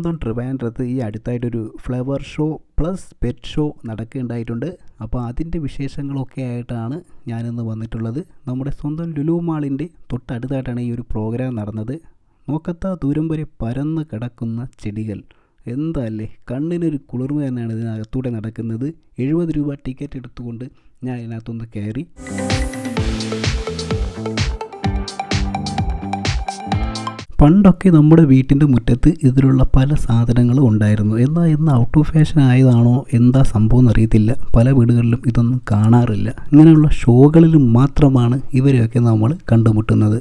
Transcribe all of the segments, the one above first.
സ്വന്തം ട്രിവാൻഡ്രത്ത് ഈ അടുത്തായിട്ടൊരു flower show plus pet show നടക്കുകയുണ്ടായിട്ടുണ്ട്. അപ്പോൾ അതിൻ്റെ വിശേഷങ്ങളൊക്കെ ആയിട്ടാണ് ഞാനിന്ന് വന്നിട്ടുള്ളത്. നമ്മുടെ സ്വന്തം ലുലു മാളിൻ്റെ തൊട്ടടുത്തായിട്ടാണ് ഈ ഒരു പ്രോഗ്രാം നടന്നത്. നോക്കത്താ ദൂരം വരെ പരന്ന് കിടക്കുന്ന ചെടികൾ, എന്താ അല്ലേ, കണ്ണിനൊരു കുളിർമ തന്നെയാണ് ഇതിനകത്തൂടെ നടക്കുന്നത്. 70 രൂപ ടിക്കറ്റ് എടുത്തുകൊണ്ട് ഞാൻ ഇതിനകത്തൊന്ന് കയറി. പണ്ടൊക്കെ നമ്മുടെ വീട്ടിൻ്റെ മുറ്റത്ത് ഇതിലുള്ള പല സാധനങ്ങളും ഉണ്ടായിരുന്നു. എന്നാൽ ഇന്ന് ഔട്ട് ഓഫ് ഫാഷൻ ആയതാണോ എന്താ സംഭവം എന്നറിയത്തില്ല. പല വീടുകളിലും ഇതൊന്നും കാണാറില്ല. ഇങ്ങനെയുള്ള ഷോകളിലും മാത്രമാണ് ഇവരെയൊക്കെ നമ്മൾ കണ്ടുമുട്ടുന്നത്.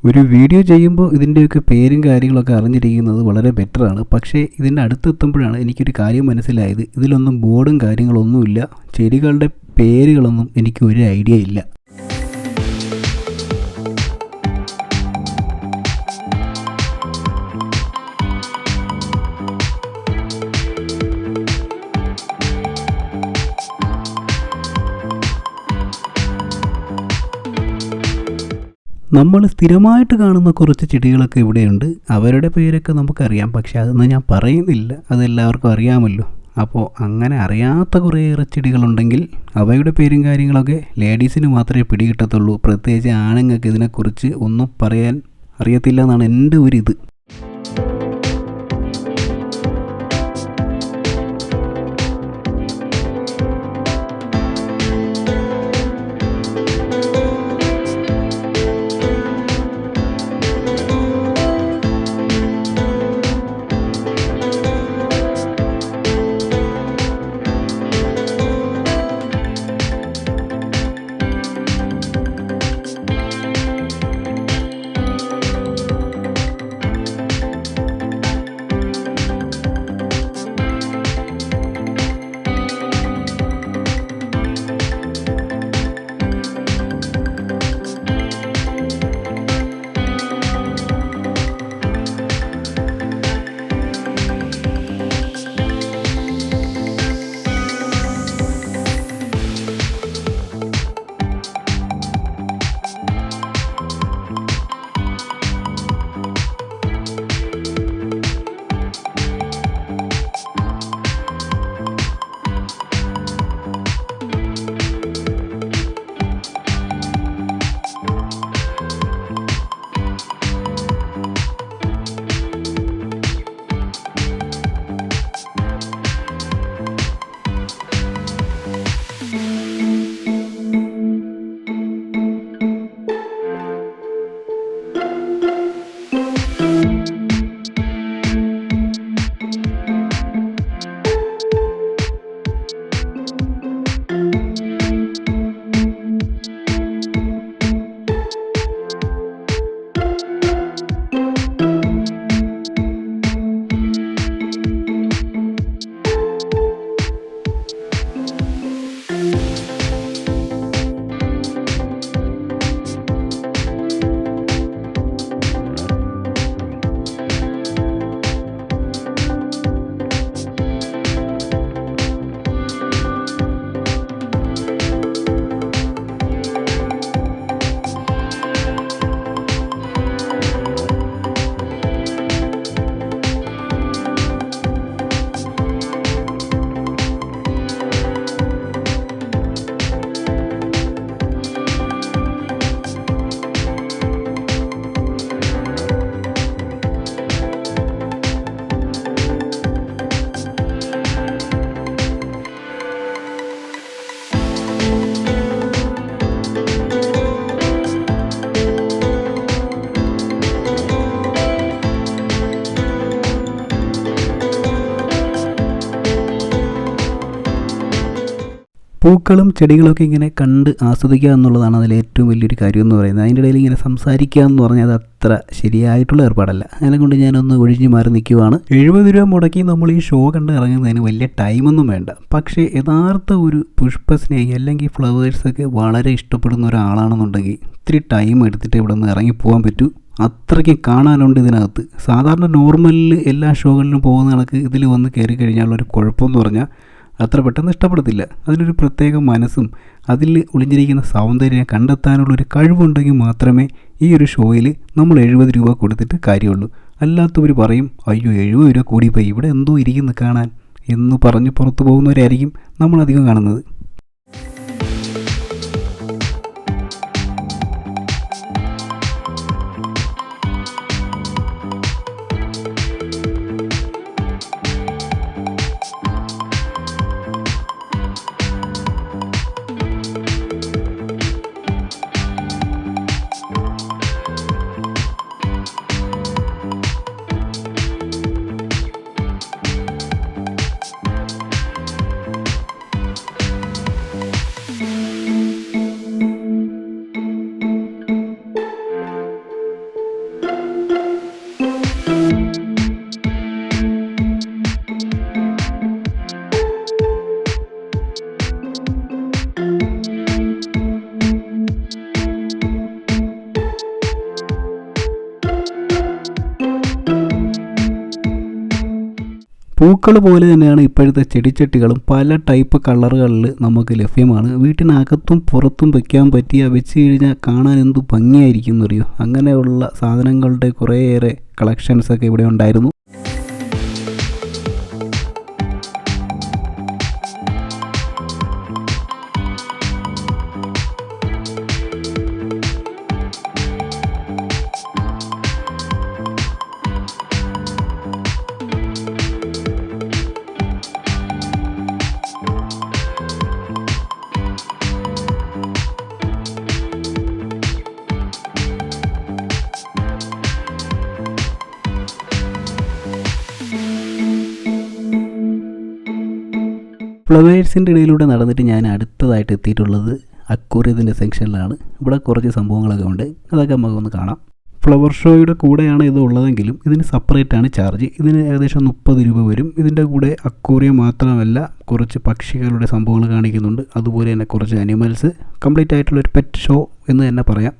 ഒരു വീഡിയോ ചെയ്യുമ്പോൾ ഇതിൻ്റെയൊക്കെ പേരും കാര്യങ്ങളൊക്കെ അറിഞ്ഞിരിക്കുന്നത് വളരെ ബെറ്ററാണ്. പക്ഷേ ഇതിൻ്റെ അടുത്തെത്തുമ്പോഴാണ് എനിക്കൊരു കാര്യം മനസ്സിലായത്. ഇതിലൊന്നും ബോർഡും കാര്യങ്ങളൊന്നുമില്ല. ചെടികളുടെ പേരുകളൊന്നും എനിക്ക് ഒരു ഐഡിയ ഇല്ല. നമ്മൾ സ്ഥിരമായിട്ട് കാണുന്ന കുറച്ച് ചെടികളൊക്കെ ഇവിടെയുണ്ട്. അവരുടെ പേരൊക്കെ നമുക്കറിയാം, പക്ഷേ അതൊന്നും ഞാൻ പറയുന്നില്ല, അതെല്ലാവർക്കും അറിയാമല്ലോ. അപ്പോൾ അങ്ങനെ അറിയാത്ത കുറേയേറെ ചെടികളുണ്ടെങ്കിൽ അവയുടെ പേരും കാര്യങ്ങളൊക്കെ ലേഡീസിന് മാത്രമേ പിടികിട്ടത്തുള്ളൂ. പ്രത്യേകിച്ച് ആണുങ്ങൾക്ക് ഇതിനെക്കുറിച്ച് ഒന്നും പറയാൻ അറിയത്തില്ല എന്നാണ് എൻ്റെ ഒരിത്. പൂക്കളും ചെടികളൊക്കെ ഇങ്ങനെ കണ്ട് ആസ്വദിക്കുക എന്നുള്ളതാണ് അതിൽ ഏറ്റവും വലിയൊരു കാര്യം എന്ന് പറയുന്നത്. അതിൻ്റെ ഇടയിൽ ഇങ്ങനെ സംസാരിക്കുക എന്ന് പറഞ്ഞാൽ അത് അത്ര ശരിയായിട്ടുള്ള ഏർപ്പാടല്ല. അതിനെക്കൊണ്ട് ഞാനൊന്ന് ഒഴിഞ്ഞു മാറി നിൽക്കുവാണ്. 70 രൂപ മുടക്കി നമ്മൾ ഈ ഷോ കണ്ട് ഇറങ്ങുന്നതിന് വലിയ ടൈമൊന്നും വേണ്ട. പക്ഷേ യഥാർത്ഥ ഒരു പുഷ്പസ്നേഹി അല്ലെങ്കിൽ ഫ്ലവേഴ്സൊക്കെ വളരെ ഇഷ്ടപ്പെടുന്ന ഒരാളാണെന്നുണ്ടെങ്കിൽ ഇത്തിരി ടൈം എടുത്തിട്ട് ഇവിടെ നിന്ന് ഇറങ്ങിപ്പോകാൻ പറ്റൂ. അത്രയ്ക്ക് കാണാനുണ്ട് ഇതിനകത്ത്. സാധാരണ നോർമലിൽ എല്ലാ ഷോകളിലും പോകുന്ന കണക്ക് ഇതിൽ വന്ന് കയറി കഴിഞ്ഞാലുള്ളൊരു കുഴപ്പമെന്ന് പറഞ്ഞാൽ അത്ര പെട്ടെന്ന് ഇഷ്ടപ്പെടത്തില്ല. അതിലൊരു പ്രത്യേക മനസ്സും അതിൽ ഒളിഞ്ഞിരിക്കുന്ന സൗന്ദര്യം കണ്ടെത്താനുള്ളൊരു കഴിവുണ്ടെങ്കിൽ മാത്രമേ ഈ ഒരു ഷോയിൽ നമ്മൾ 70 രൂപ കൊടുത്തിട്ട് കാര്യമുള്ളൂ. അല്ലാത്തവർ പറയും, അയ്യോ 70 രൂപ കൂടിപ്പോയി, ഇവിടെ എന്തോ ഇരിക്കുന്നു കാണാൻ എന്ന് പറഞ്ഞ് പുറത്തു പോകുന്നവരായിരിക്കും നമ്മളധികം കാണുന്നത്. പൂക്കൾ പോലെ തന്നെയാണ് ഇപ്പോഴത്തെ ചെടിച്ചട്ടികളും. പല ടൈപ്പ് കളറുകളിൽ നമുക്ക് ലഭ്യമാണ്. വീട്ടിനകത്തും പുറത്തും വെക്കാൻ പറ്റിയ, വെച്ച് കഴിഞ്ഞാൽ കാണാൻ എന്തു ഭംഗിയായിരിക്കും എന്നറിയോ. അങ്ങനെയുള്ള സാധനങ്ങളുടെ കുറേയേറെ കളക്ഷൻസൊക്കെ ഇവിടെ ഉണ്ടായിരുന്നു. ഫ്ലവേഴ്സിൻ്റെ ഇടയിലൂടെ നടന്നിട്ട് ഞാൻ അടുത്തതായിട്ട് എത്തിയിട്ടുള്ളത് അക്വേറിയത്തിൻ്റെ സെക്ഷനിലാണ്. ഇവിടെ കുറച്ച് സംഭവങ്ങളൊക്കെ ഉണ്ട്, അതൊക്കെ നമുക്കൊന്ന് കാണാം. ഫ്ലവർ ഷോയുടെ കൂടെയാണ് ഇത് ഉള്ളതെങ്കിലും ഇതിന് സെപ്പറേറ്റാണ് ചാർജ്. ഇതിന് ഏകദേശം 30 രൂപ വരും. ഇതിൻ്റെ കൂടെ അക്വേറിയം മാത്രമല്ല, കുറച്ച് പക്ഷികളുടെ സംഭവങ്ങൾ കാണിക്കുന്നുണ്ട്. അതുപോലെ തന്നെ കുറച്ച് അനിമൽസ്, കംപ്ലീറ്റ് ആയിട്ടുള്ളൊരു പെറ്റ് ഷോ എന്ന് തന്നെ പറയാം.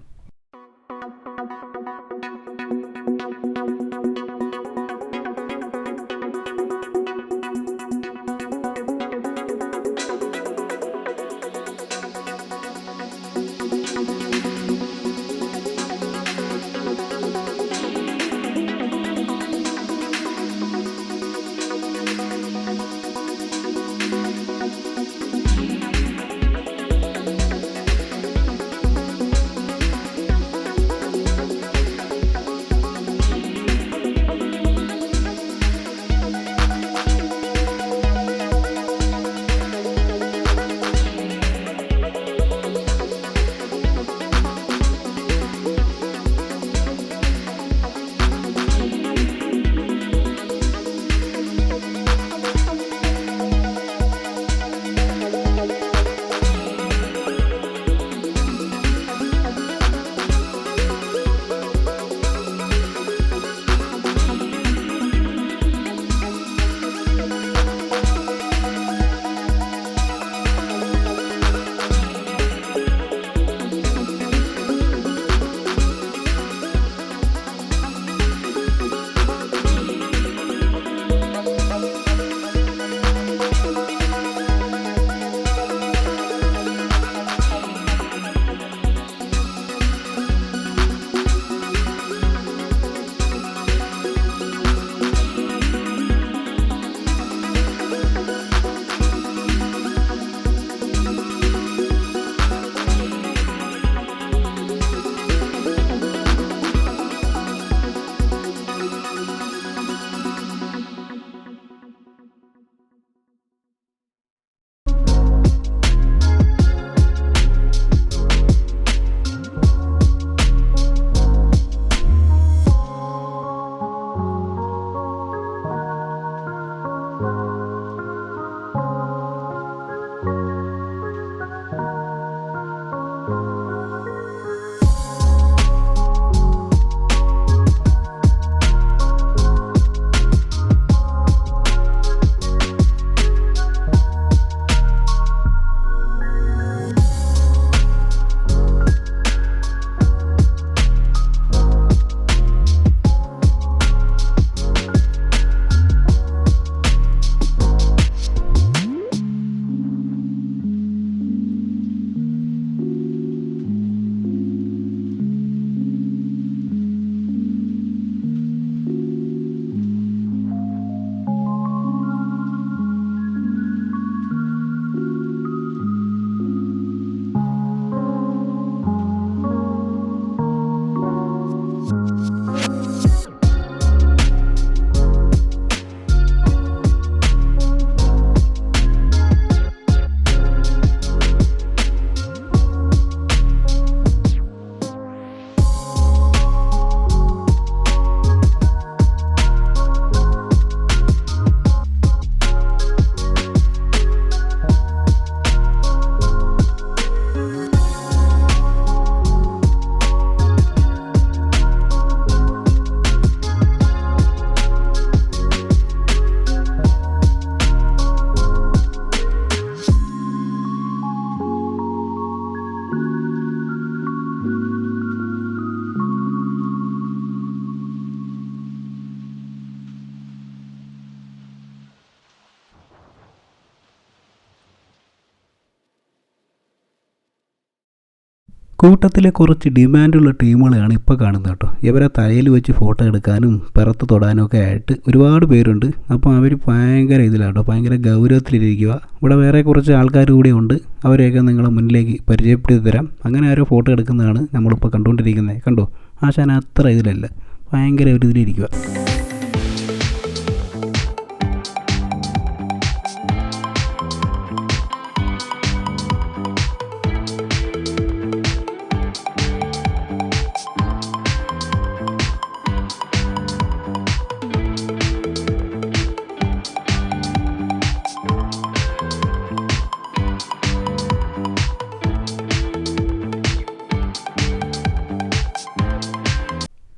കൂട്ടത്തിലെ കുറച്ച് ഡിമാൻഡുള്ള ടീമുകളെയാണ് ഇപ്പോൾ കാണുന്നത് കേട്ടോ. ഇവരെ തലയിൽ വെച്ച് ഫോട്ടോ എടുക്കാനും പിറത്ത് തൊടാനും ഒക്കെ ആയിട്ട് ഒരുപാട് പേരുണ്ട്. അപ്പോൾ അവർ ഭയങ്കര ഇതിലാട്ടോ, ഭയങ്കര ഗൗരവത്തിലിരിക്കുക. ഇവിടെ വേറെ കുറച്ച് ആൾക്കാർ കൂടെ ഉണ്ട്, അവരെയൊക്കെ നിങ്ങളെ മുന്നിലേക്ക് പരിചയപ്പെടുത്തി തരാം. അങ്ങനെ ആരോ ഫോട്ടോ എടുക്കുന്നതാണ് നമ്മളിപ്പോൾ കണ്ടുകൊണ്ടിരിക്കുന്നത്. കണ്ടോ, ആശാൻ അത്ര ഇതിലല്ല, ഭയങ്കര ഒരു ഇതിലിരിക്കുക.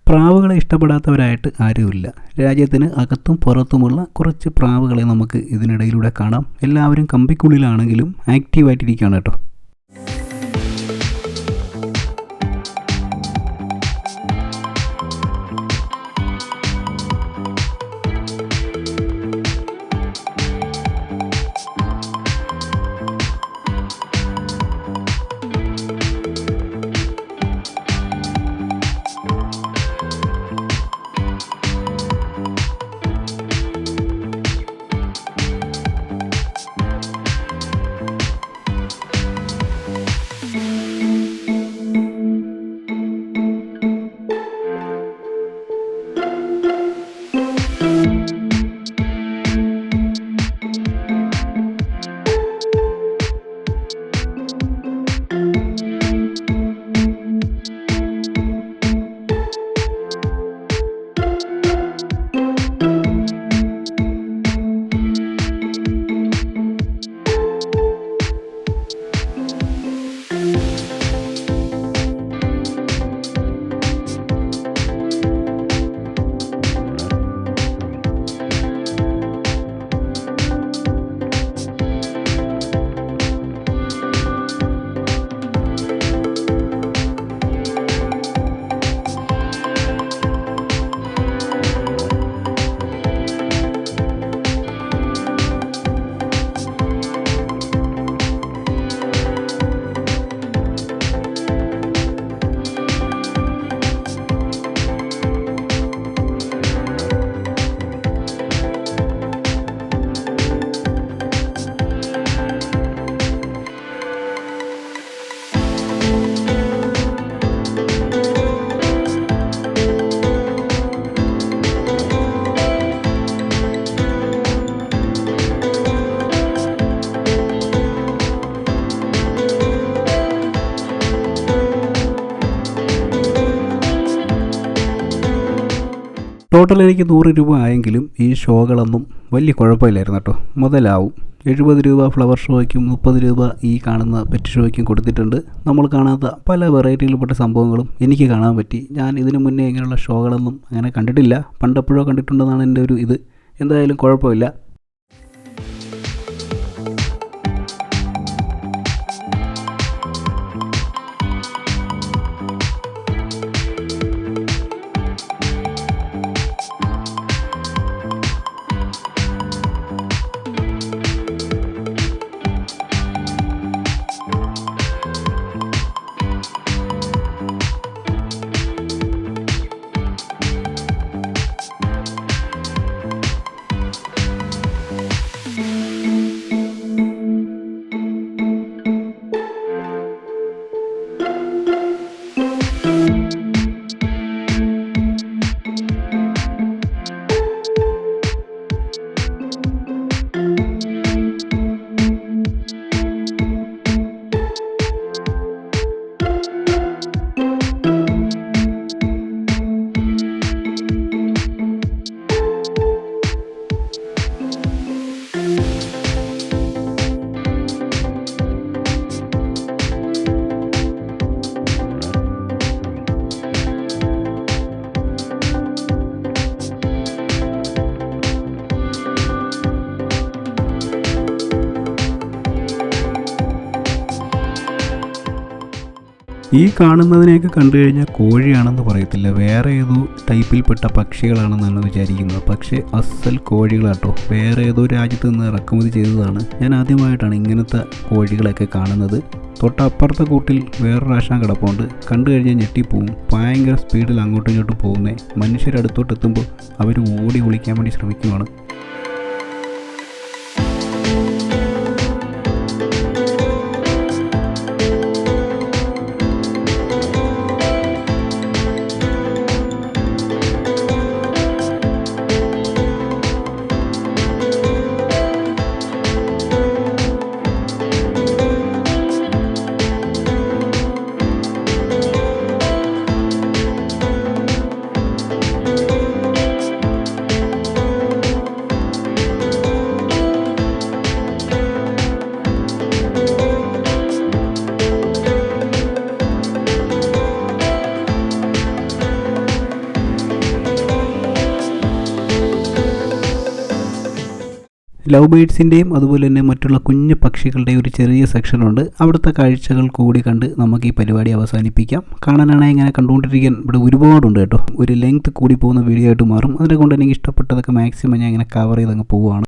പ്രാവുകളെ ഇഷ്ടപ്പെടാത്തവരായിട്ട് ആരുമില്ല. രാജ്യത്തിന് അകത്തും പുറത്തുമുള്ള കുറച്ച് പ്രാവുകളെ നമുക്ക് ഇതിനിടയിലൂടെ കാണാം. എല്ലാവരും കമ്പിക്കുള്ളിലാണെങ്കിലും ആക്റ്റീവായിട്ടിരിക്കുകയാണ് കേട്ടോ. ടോട്ടൽ എനിക്ക് 100 രൂപ ആയെങ്കിലും ഈ ഷോകളൊന്നും വലിയ കുഴപ്പമില്ലായിരുന്നു കേട്ടോ. മുതലാവും. 70 രൂപ ഫ്ലവർ ഷോയ്ക്കും 30 രൂപ ഈ കാണുന്ന പെറ്റ് ഷോയ്ക്കും കൊടുത്തിട്ടുണ്ട്. നമ്മൾ കാണാത്ത പല വെറൈറ്റിയിൽപ്പെട്ട സംഭവങ്ങളും എനിക്ക് കാണാൻ പറ്റി. ഞാൻ ഇതിനു മുന്നേ ഇങ്ങനെയുള്ള ഷോകളൊന്നും അങ്ങനെ കണ്ടിട്ടില്ല. പണ്ടെപ്പോഴോ കണ്ടിട്ടുണ്ടെന്നാണ് എൻ്റെ ഒരു ഇത്. എന്തായാലും കുഴപ്പമില്ല. ഈ കാണുന്നതിനെയൊക്കെ കണ്ടു കഴിഞ്ഞാൽ കോഴിയാണെന്ന് പറയത്തില്ല, വേറെ ഏതോ ടൈപ്പിൽപ്പെട്ട പക്ഷികളാണെന്നാണ് വിചാരിക്കുന്നത്. പക്ഷേ അസൽ കോഴികളാട്ടോ, വേറെ ഏതോ രാജ്യത്ത് നിന്ന് ഇറക്കുമതി ചെയ്തതാണ്. ഞാൻ ആദ്യമായിട്ടാണ് ഇങ്ങനത്തെ കോഴികളൊക്കെ കാണുന്നത്. തൊട്ടപ്പുറത്തെ കൂട്ടിൽ വേറൊരു ആശാൻ കിടപ്പുണ്ട്. കണ്ടു കഴിഞ്ഞാൽ ഞെട്ടിപ്പോവും. ഭയങ്കര സ്പീഡിൽ അങ്ങോട്ടും ഇങ്ങോട്ടും പോകുന്നേ. മനുഷ്യരടുത്തോട്ട് എത്തുമ്പോൾ അവർ ഓടി ഒളിക്കാൻ വേണ്ടി ശ്രമിക്കുവാണ്. ലവ് ബേഡ്സിൻ്റെയും അതുപോലെ തന്നെ മറ്റുള്ള കുഞ്ഞു പക്ഷികളുടെയും ഒരു ചെറിയ സെക്ഷനുണ്ട്. അവിടുത്തെ കാഴ്ചകൾ കൂടി കണ്ട് നമുക്ക് ഈ പരിപാടി അവസാനിപ്പിക്കാം. കാണാനാണെങ്കിൽ ഇങ്ങനെ കണ്ടുകൊണ്ടിരിക്കാൻ ഇവിടെ ഒരുപാടുണ്ട് കേട്ടോ. ഒരു ലെങ്ത് കൂടി പോകുന്ന വീഡിയോ ആയിട്ട് മാറും. അതുകൊണ്ട് എനിക്ക് ഇഷ്ടപ്പെട്ടതൊക്കെ മാക്സിമം ഞാൻ ഇങ്ങനെ കവർ ചെയ്തങ്ങ് പോവുകയാണ്.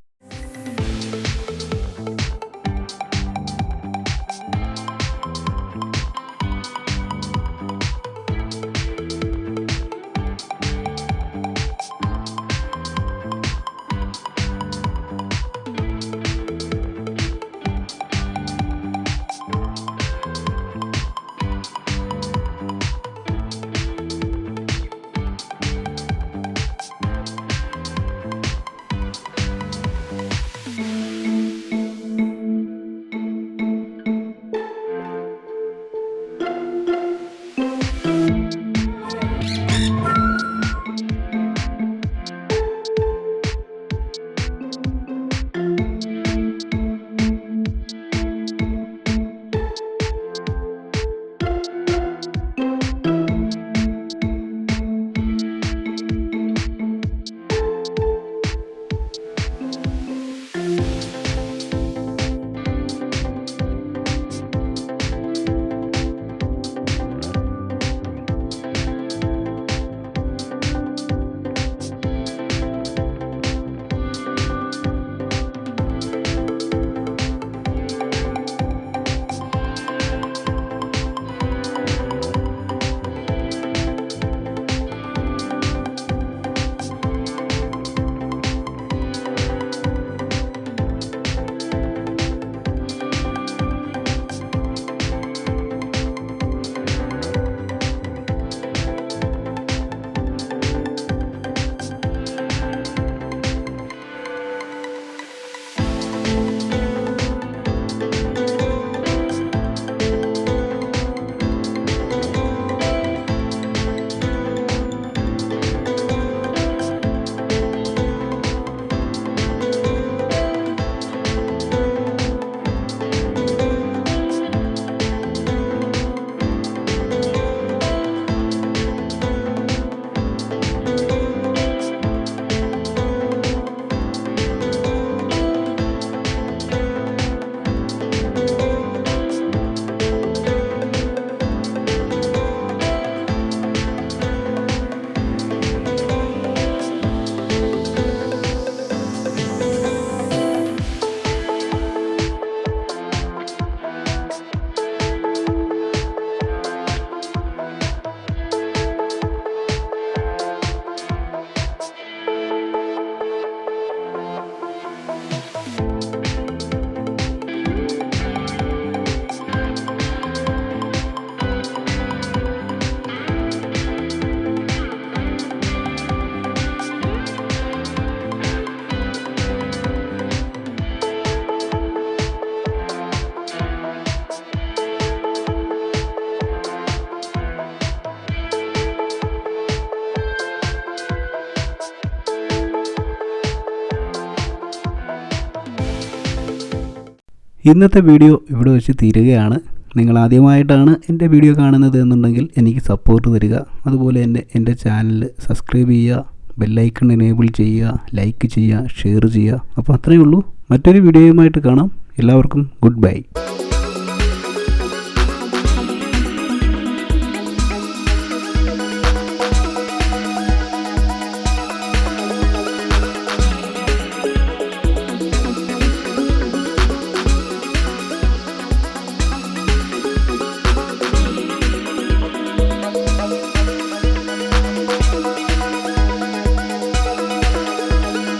ഇന്നത്തെ വീഡിയോ ഇവിടെ വെച്ച് തീരുകയാണ്. നിങ്ങൾ ആദ്യമായിട്ടാണ് എൻ്റെ വീഡിയോ കാണുന്നത് എന്നുണ്ടെങ്കിൽ എനിക്ക് സപ്പോർട്ട് തരിക. അതുപോലെ തന്നെ എൻ്റെ ചാനൽ സബ്സ്ക്രൈബ് ചെയ്യുക, ബെല്ലൈക്കൺ എനേബിൾ ചെയ്യുക, ലൈക്ക് ചെയ്യുക, ഷെയർ ചെയ്യുക. അപ്പോൾ അത്രയേ ഉള്ളൂ. മറ്റൊരു വീഡിയോയുമായിട്ട് കാണാം. എല്ലാവർക്കും ഗുഡ് ബൈ.